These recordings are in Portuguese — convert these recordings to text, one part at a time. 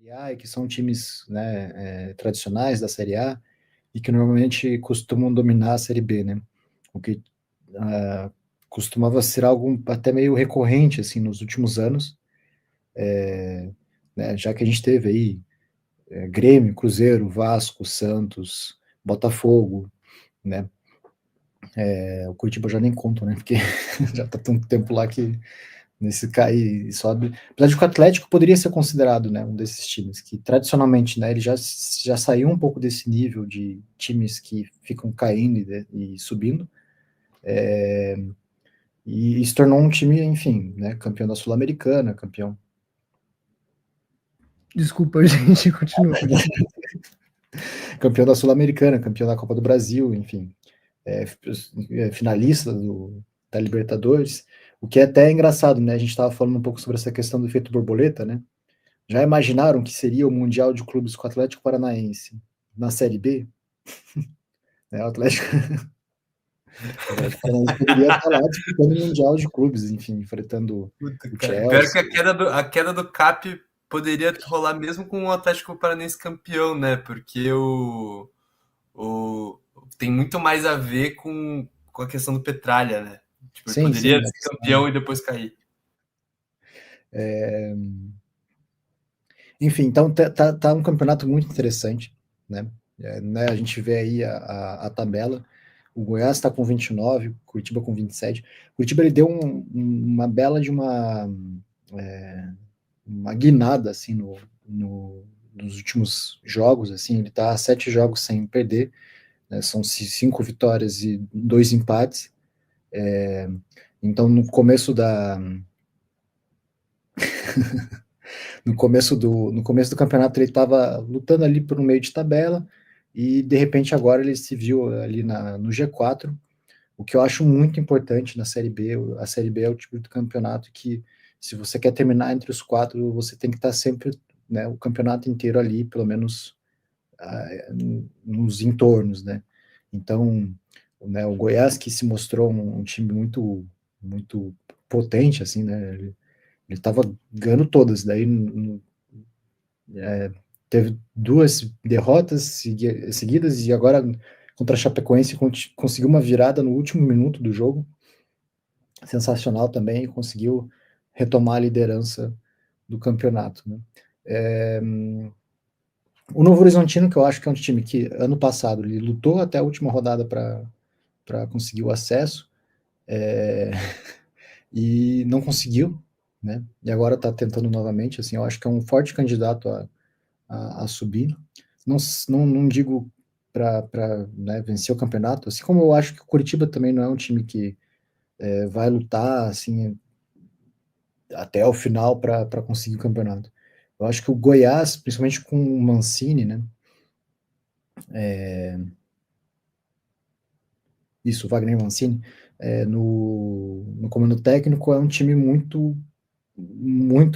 Série A, e que são times, né, tradicionais da Série A e que normalmente costumam dominar a Série B, né? O que ah, costumava ser algo até meio recorrente assim nos últimos anos, né? Já que a gente teve aí Grêmio, Cruzeiro, Vasco, Santos, Botafogo, né? O Curitiba já nem conto, né? Porque já tá tanto tempo lá que nesse cai e sobe. Apesar de que o Atlético poderia ser considerado, né, um desses times que tradicionalmente, né, ele já saiu um pouco desse nível de times que ficam caindo e subindo, e se tornou um time, enfim, né, campeão da Sul-Americana, Desculpa, gente, continua. campeão da Sul-Americana, campeão da Copa do Brasil, enfim, é, finalista da Libertadores, o que é até engraçado, né? A gente estava falando um pouco sobre essa questão do efeito borboleta, né? Já imaginaram que seria o Mundial de Clubes com o Atlético Paranaense na Série B? Né? O Atlético Paranaense poderia estar lá disputando o Mundial de Clubes, enfim, enfrentando Puta, o cara. Pior que Chelsea. a queda do Cap poderia rolar mesmo com o Atlético Paranaense campeão, né? Porque o tem muito mais a ver com a questão do Petralha, né? Tipo, ele Sim, poderia sim, a ser questão. campeão e depois cair. É... Enfim, então tá um campeonato muito interessante, né? Né, a gente vê aí a tabela. O Goiás está com 29, Curitiba com 27. Curitiba ele deu uma bela de uma guinada assim nos últimos jogos, assim, ele está a 7 jogos sem perder, né, são 5 vitórias e 2 empates. Então no começo do campeonato ele estava lutando ali por um meio de tabela e de repente agora ele se viu ali no G4, o que eu acho muito importante na Série B. A Série B é o tipo de campeonato que, se você quer terminar entre os quatro, você tem que estar sempre, né, o campeonato inteiro ali, pelo menos nos entornos, né? Então, né, o Goiás, que se mostrou um time muito potente, assim, né? Ele estava ganhando todas, daí teve 2 derrotas seguidas e agora contra a Chapecoense conseguiu uma virada no último minuto do jogo, sensacional também, conseguiu retomar a liderança do campeonato, né? É, o Novo Horizontino, que eu acho que é um time que ano passado ele lutou até a última rodada para conseguir o acesso, é, e não conseguiu, né? E agora está tentando novamente. Assim, eu acho que é um forte candidato a subir. Não digo para né, vencer o campeonato, assim como eu acho que o Curitiba também não é um time que vai lutar assim até o final para conseguir o campeonato. Eu acho que o Goiás, principalmente com o Mancini, né? Isso, o Wagner Mancini, no comando técnico é um time muito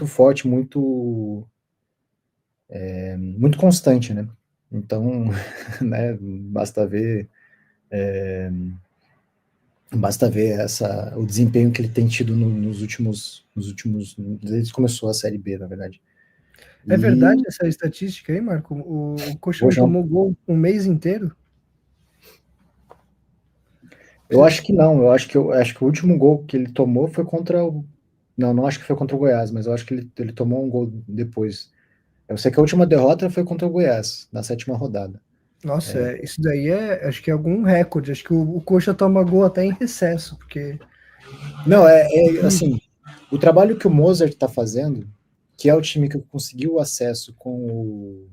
forte, muito constante, né? Então, né, basta ver o desempenho que ele tem tido desde que começou a Série B, na verdade. É verdade E essa estatística aí, Marco? O Coxa não hoje tomou gol um mês inteiro? eu acho que não, eu acho que o último gol que ele tomou foi contra o. Não acho que foi contra o Goiás, mas eu acho que ele tomou um gol depois. Eu sei que a última derrota foi contra o Goiás, na 7ª rodada. Nossa, isso daí acho que é algum recorde. Acho que o Coxa toma gol até em recesso, porque Não, assim, o trabalho que o Mozart está fazendo, que é o time que conseguiu o acesso com o.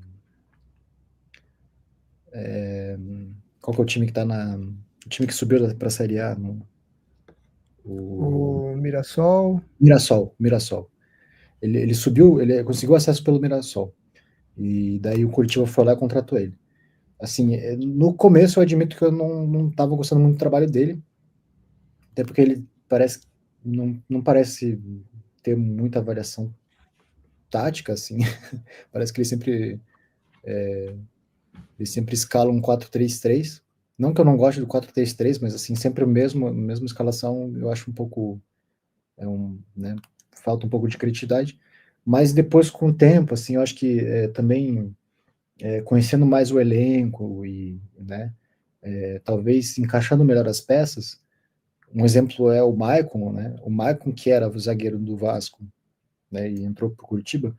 Qual que é o time que tá na. O time que subiu para a Série A? O o Mirassol. Mirassol. Ele subiu, ele conseguiu acesso pelo Mirassol. E daí o Curitiba foi lá e contratou ele. Assim, no começo eu admito que eu não tava gostando muito do trabalho dele, até porque ele não parece ter muita variação tática, assim. Parece que ele sempre escala um 4-3-3. Não que eu não goste do 4-3-3, mas assim, sempre a mesma escalação, eu acho um pouco, né, falta um pouco de criatividade. Mas depois, com o tempo, assim, eu acho que também conhecendo mais o elenco e, né, talvez encaixando melhor as peças, um exemplo é o Maicon, né? O Maicon, que era o zagueiro do Vasco, né, e entrou para o Curitiba,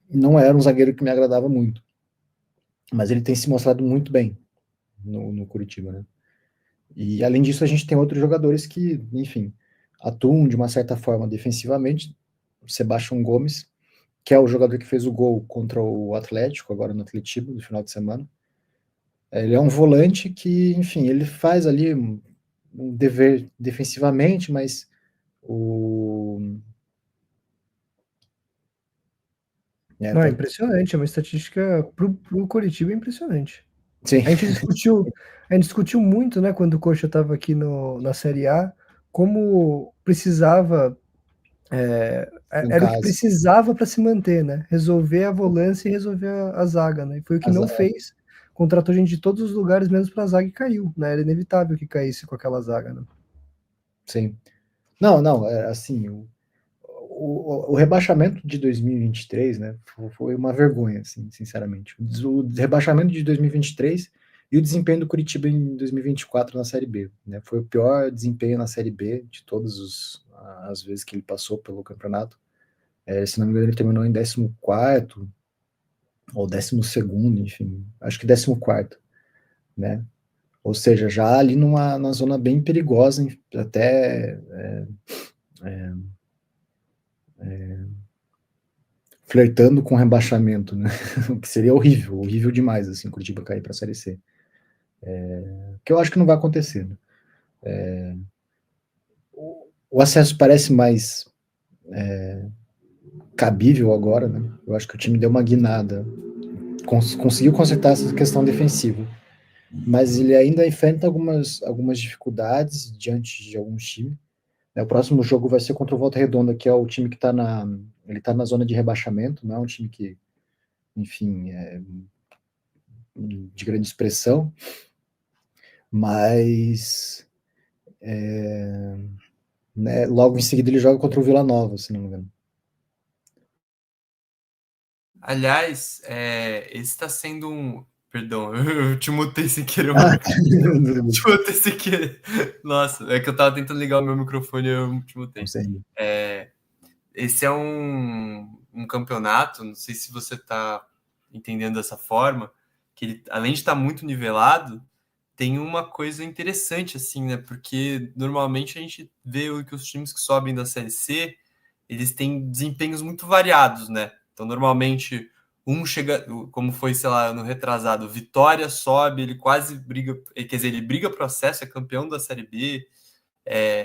não era um zagueiro que me agradava muito, mas ele tem se mostrado muito bem no Curitiba, né? E além disso, a gente tem outros jogadores que, enfim, atuam de uma certa forma defensivamente. O Sebastião Gomes, que é o jogador que fez o gol contra o Atlético, agora no Atletiba, no final de semana. Ele é um volante que, enfim, ele faz ali um dever defensivamente, mas o. Não, é impressionante, é uma estatística pro Coritiba impressionante. Sim. A gente discutiu muito, né, quando o Coxa estava aqui na Série A, como precisava, era o que precisava para se manter, né? Resolver a volância e resolver a zaga, né? E foi o que não fez. Contratou gente de todos os lugares, menos para a zaga, e caiu, né? Era inevitável que caísse com aquela zaga, né? Sim. Não, assim, o rebaixamento de 2023, né, foi uma vergonha, assim, sinceramente. O rebaixamento de 2023 e o desempenho do Curitiba em 2024 na Série B, né, foi o pior desempenho na Série B de todas as vezes que ele passou pelo campeonato. Se não me engano, ele terminou em 14º ou 12º, enfim, acho que 14º, né? Ou seja, já ali numa zona bem perigosa, até flertando com rebaixamento, né? O que seria horrível demais, assim, o Curitiba cair para a Série C. Que eu acho que não vai acontecer. Né? O acesso parece mais cabível agora, né? Eu acho que o time deu uma guinada, conseguiu consertar essa questão defensiva, mas ele ainda enfrenta algumas dificuldades diante de alguns times. O próximo jogo vai ser contra o Volta Redonda, que é o time que ele tá na zona de rebaixamento, não é um time que, enfim, de grande expressão, mas né, logo em seguida ele joga contra o Vila Nova, se não me engano. Aliás, esse está sendo um... Perdão, eu te mutei sem querer. Te mutei sem querer. Nossa, é que eu tava tentando ligar o meu microfone e eu te mutei. Esse é um campeonato, não sei se você tá entendendo dessa forma, que ele, além de estar muito nivelado, tem uma coisa interessante, assim, né? Porque normalmente a gente vê que os times que sobem da Série C, eles têm desempenhos muito variados, né? Então, normalmente, um chega, como foi, sei lá, no retrasado, Vitória sobe, ele quase briga, quer dizer, ele briga pro acesso, é campeão da Série B,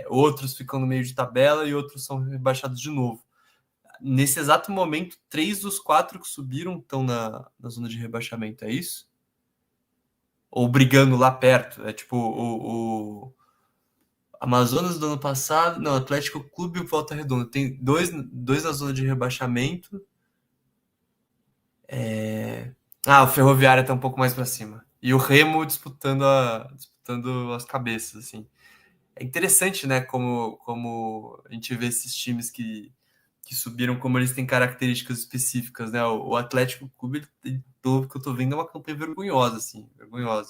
outros ficam no meio de tabela e outros são rebaixados de novo. Nesse exato momento, 3 dos 4 que subiram estão na zona de rebaixamento, é isso? Ou brigando lá perto. É tipo o Amazonas do ano passado, não, Atlético Clube e o Volta Redonda. Tem dois na zona de rebaixamento. O Ferroviária tá um pouco mais para cima. E o Remo disputando as cabeças, assim. É interessante, né, como a gente vê esses times que subiram, como eles têm características específicas, né? O Atlético Clube, pelo que eu tô vendo, é uma campanha vergonhosa, assim, vergonhosa.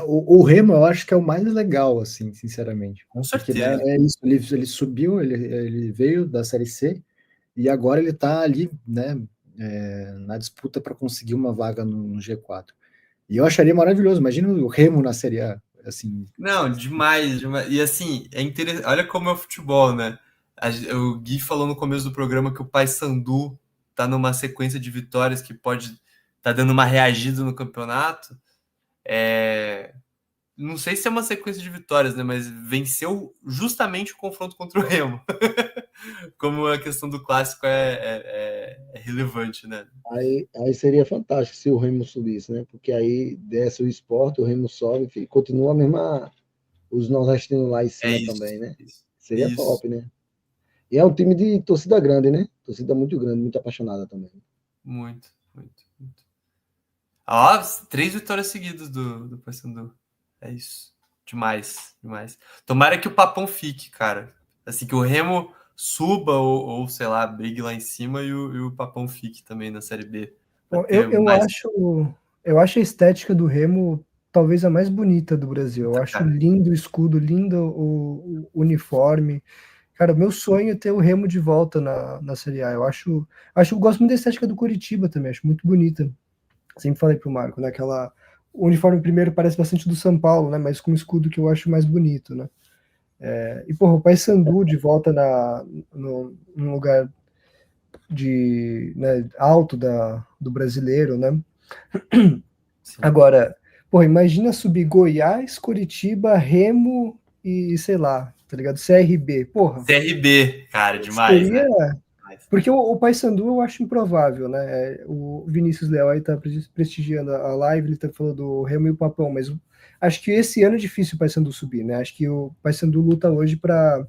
O Remo eu acho que é o mais legal, assim, sinceramente. Com certeza. Porque, né, é isso, ele subiu, ele veio da Série C e agora ele tá ali, né, na disputa para conseguir uma vaga no G4. E eu acharia maravilhoso, imagina o Remo na Série A, assim. Não, demais. E assim, é interessante. Olha como é o futebol, né? O Gui falou no começo do programa que o Paysandu tá numa sequência de vitórias que pode tá dando uma reagida no campeonato. Não sei se é uma sequência de vitórias, né? Mas venceu justamente o confronto contra o Remo. Como a questão do clássico é relevante, né? Aí seria fantástico se o Remo subisse, né? Porque aí desce o Sport, o Remo sobe e continua a mesma. Os nordestinos lá em cima também, né? Seria top, né? E é um time de torcida grande, né? Torcida muito grande, muito apaixonada também. Muito. 3 vitórias seguidas do Paysandu. É isso. Demais. Tomara que o Papão fique, cara. Assim, que o Remo suba ou sei lá, brigue lá em cima e o Papão fique também na Série B. Bom, eu acho a estética do Remo talvez a mais bonita do Brasil. Eu acho lindo o escudo, lindo o uniforme. Cara, meu sonho é ter o Remo de volta na Série A. Eu gosto muito da estética do Coritiba também, acho muito bonita. Sempre falei pro Marco, né? O uniforme primeiro parece bastante do São Paulo, né? Mas com o escudo que eu acho mais bonito, né? E, porra, o Paysandu de volta num lugar né, alto do brasileiro, né? Sim. Agora, porra, imagina subir Goiás, Coritiba, Remo e, sei lá, tá ligado? CRB, porra. CRB, cara, demais, seria... né? Porque o Paysandu eu acho improvável, né? O Vinícius Leal aí tá prestigiando a live, ele tá falando do Remo e o Papão, mas acho que esse ano é difícil o Paysandu subir, né? Acho que o Paysandu luta hoje para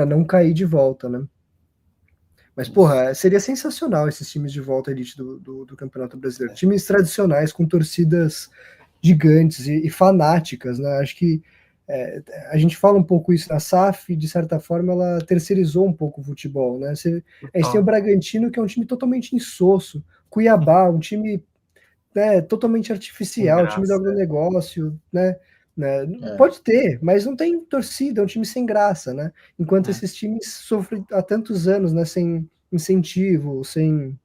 não cair de volta, né? Mas, porra, seria sensacional esses times de volta à elite do Campeonato Brasileiro. Times tradicionais, com torcidas gigantes e fanáticas, né? Acho que a gente fala um pouco isso na SAF, de certa forma ela terceirizou um pouco o futebol, né? A gente tem o Bragantino, que é um time totalmente insosso, Cuiabá, um time totalmente artificial, time do agronegócio, né? Pode ter, mas não tem torcida, é um time sem graça, né? Enquanto esses times sofrem há tantos anos, né? Sem incentivo, sem,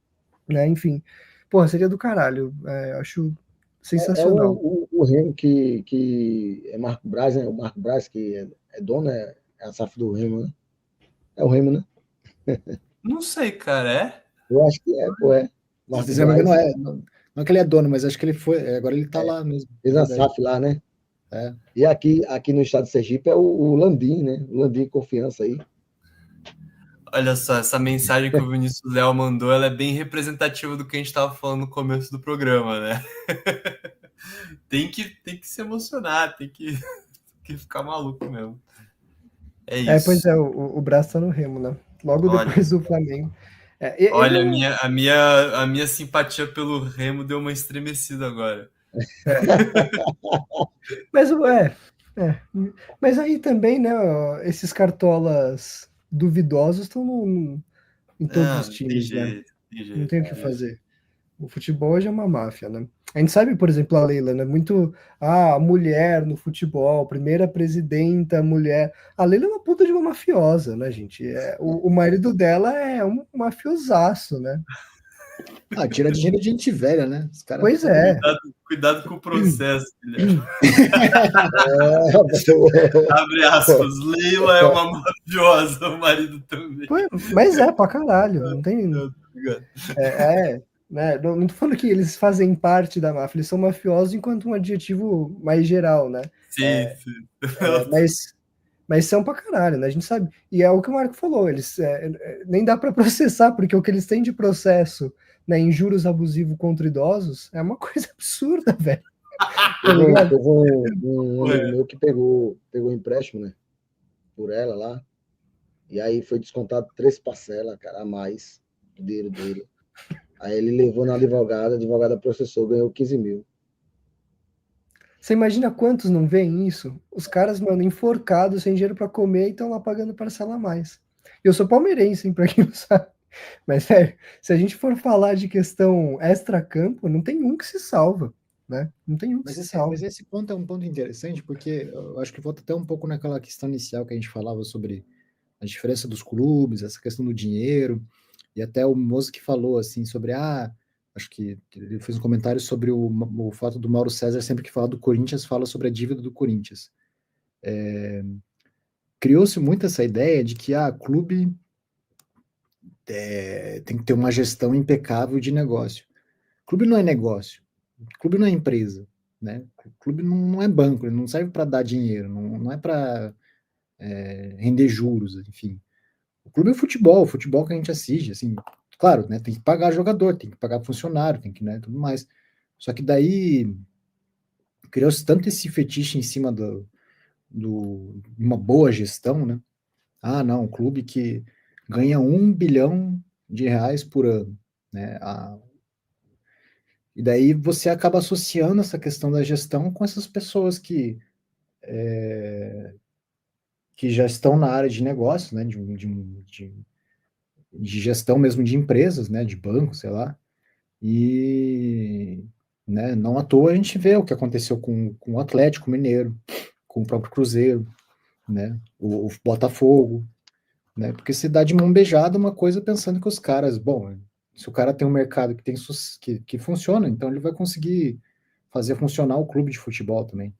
né? Enfim, porra, seria do caralho. Acho sensacional. O Remo que é Marco Braz, né? O Marco Braz que é dono, é a SAF do Remo, né? É o Remo, né? Não sei, cara, é? Eu acho que pô, é. Marco Braz, não é que ele é dono, mas acho que ele foi, agora ele tá lá mesmo. Fez a SAF lá, né? E aqui no estado de Sergipe é o Landim, né? O Landim Confiança aí. Olha só, essa mensagem que o Vinícius Léo mandou, ela é bem representativa do que a gente estava falando no começo do programa, né? tem que se emocionar, tem que ficar maluco mesmo. É isso. Pois é, o Brás tá no Remo, né? Logo depois do Flamengo. Olha, a minha simpatia pelo Remo deu uma estremecida agora. Mas aí também, né, esses cartolas duvidosos estão em todos os times, né? Não tem o que fazer. O futebol hoje é uma máfia, né? A gente sabe, por exemplo, a Leila, né? Muito. A mulher no futebol, primeira presidenta mulher. A Leila é uma puta de uma mafiosa, né, gente? O marido dela é um mafiosaço, né? Tira dinheiro de gente velha, né? Os caras pois é. Cuidado com o processo, Guilherme. Abre aspas. Leila é uma mafiosa, o marido também. Mas pra caralho. Não tem. Né? Não tô falando que eles fazem parte da máfia, eles são mafiosos enquanto um adjetivo mais geral, né? Sim. Mas são pra caralho, né? A gente sabe. E é o que o Marco falou, eles nem dá para processar, porque o que eles têm de processo, né, em juros abusivos contra idosos é uma coisa absurda, velho. Teve um amigo meu que pegou empréstimo, né? Por ela lá. E aí foi descontado 3 parcelas, cara, a mais do dinheiro dele. Aí ele levou na advogada, a advogada processou, ganhou 15 mil. Você imagina quantos não veem isso? Os caras, mano, enforcados, sem dinheiro para comer e estão lá pagando parcela a mais. Eu sou palmeirense, hein, pra quem não sabe. Mas, velho, se a gente for falar de questão extra-campo, não tem um que se salva, né? Não tem um que se salva. Mas esse ponto é um ponto interessante, porque eu acho que volta até um pouco naquela questão inicial que a gente falava sobre a diferença dos clubes, essa questão do dinheiro, e até o Mozo que falou, assim, sobre, acho que ele fez um comentário sobre o fato do Mauro César, sempre que fala do Corinthians, fala sobre a dívida do Corinthians. Criou-se muito essa ideia de que, clube tem que ter uma gestão impecável de negócio. Clube não é negócio, clube não é empresa, né? Clube não é banco, ele não serve para dar dinheiro, não é para render juros, enfim. O clube é o futebol que a gente assiste, assim, claro, né? Tem que pagar jogador, tem que pagar funcionário, tem que, né, tudo mais. Só que daí criou-se tanto esse fetiche em cima de uma boa gestão, né? Não, um clube que ganha R$1 bilhão por ano, né? E daí você acaba associando essa questão da gestão com essas pessoas que que já estão na área de negócios, né, de gestão mesmo de empresas, né, de banco, sei lá, e, né, não à toa a gente vê o que aconteceu com o Atlético Mineiro, com o próprio Cruzeiro, né, o Botafogo, né, porque se dá de mão beijada uma coisa pensando que os caras, bom, se o cara tem um mercado que funciona, então ele vai conseguir fazer funcionar o clube de futebol também.